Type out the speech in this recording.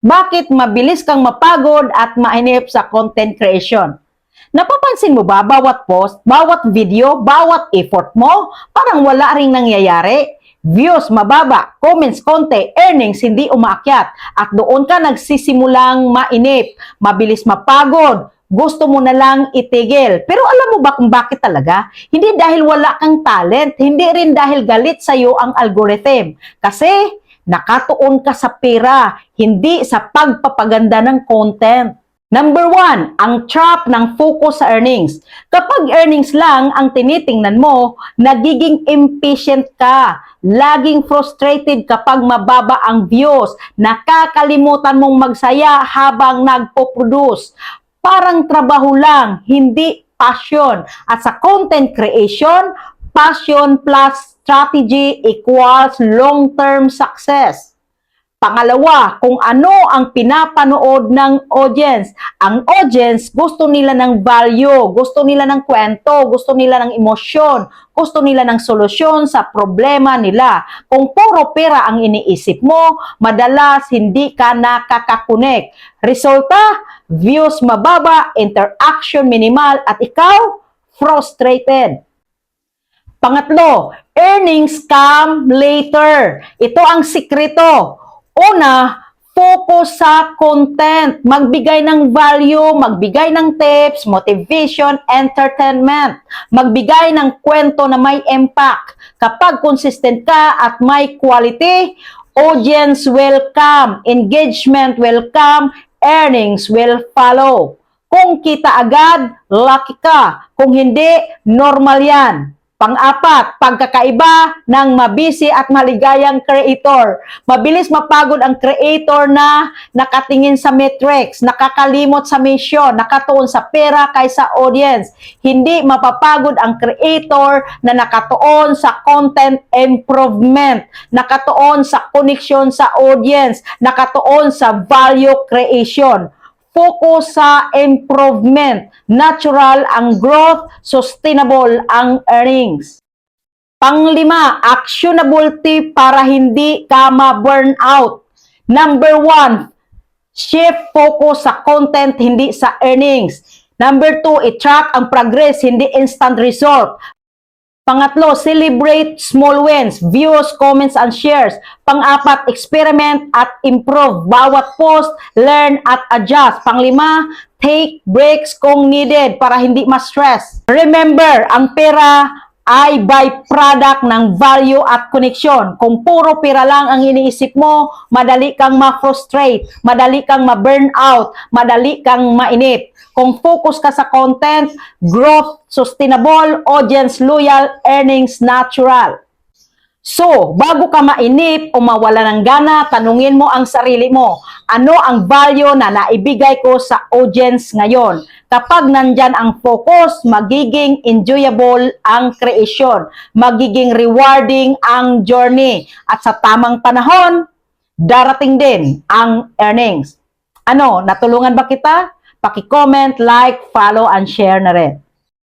Bakit mabilis kang mapagod at mainip sa content creation? Napapansin mo ba bawat post, bawat video, bawat effort mo, parang wala ring nangyayari? Views mababa, comments konti, earnings hindi umaakyat, at doon ka nagsisimulang mainip, mabilis mapagod, gusto mo na lang itigil. Pero alam mo ba kung bakit talaga? Hindi dahil wala kang talent, hindi rin dahil galit sa'yo ang algorithm. Kasi nakatuon ka sa pera, hindi sa pagpapaganda ng content. Number 1, ang trap ng focus sa earnings. Kapag earnings lang ang tinitingnan mo, nagiging impatient ka. Laging frustrated kapag mababa ang views. Nakakalimutan mong magsaya habang nagpo-produce. Parang trabaho lang, hindi passion. At sa content creation, passion plus strategy equals long-term success. Pangalawa, kung ano ang pinapanood ng audience. Ang audience, gusto nila ng value, gusto nila ng kwento, gusto nila ng emosyon, gusto nila ng solusyon sa problema nila. Kung puro pera ang iniisip mo, madalas hindi ka nakakakonek. Resulta, views mababa, interaction minimal, at ikaw, frustrated. Pangatlo, earnings come later. Ito ang sikreto. Una, focus sa content. Magbigay ng value, magbigay ng tips, motivation, entertainment. Magbigay ng kwento na may impact. Kapag consistent ka at may quality, audience will come, engagement will come, earnings will follow. Kung kita agad, lucky ka. Kung hindi, normal yan. Pang-apat, pagkakaiba ng mabisi at maligayang creator. Mabilis mapagod ang creator na nakatingin sa metrics, nakakalimot sa mission, nakatuon sa pera kaysa audience. Hindi mapapagod ang creator na nakatuon sa content improvement, nakatuon sa connection sa audience, nakatuon sa value creation. Focus sa improvement. Natural ang growth, sustainable ang earnings. Panglima, actionable tip para hindi ka ma-burn out. Number 1, shift focus sa content, hindi sa earnings. Number 2, i-track ang progress, hindi instant result. Pangatlo, celebrate small wins, views, comments, and shares. Pang-apat, experiment at improve. Bawat post, learn at adjust. Panglima, take breaks kung needed para hindi ma-stress. Remember, ang pera ay byproduct ng value at connection. Kung puro pera lang ang iniisip mo, madali kang ma-frustrate, madali kang ma-burn out, madali kang mainip. Kung focus ka sa content, growth, sustainable, audience loyal, earnings natural. So, bago ka mainip o mawala ng gana, tanungin mo ang sarili mo, ano ang value na naibigay ko sa audience ngayon? Kapag nandyan ang focus, magiging enjoyable ang creation, magiging rewarding ang journey, at sa tamang panahon, darating din ang earnings. Ano, natulungan ba kita? Paki-comment, like, follow, and share na rin.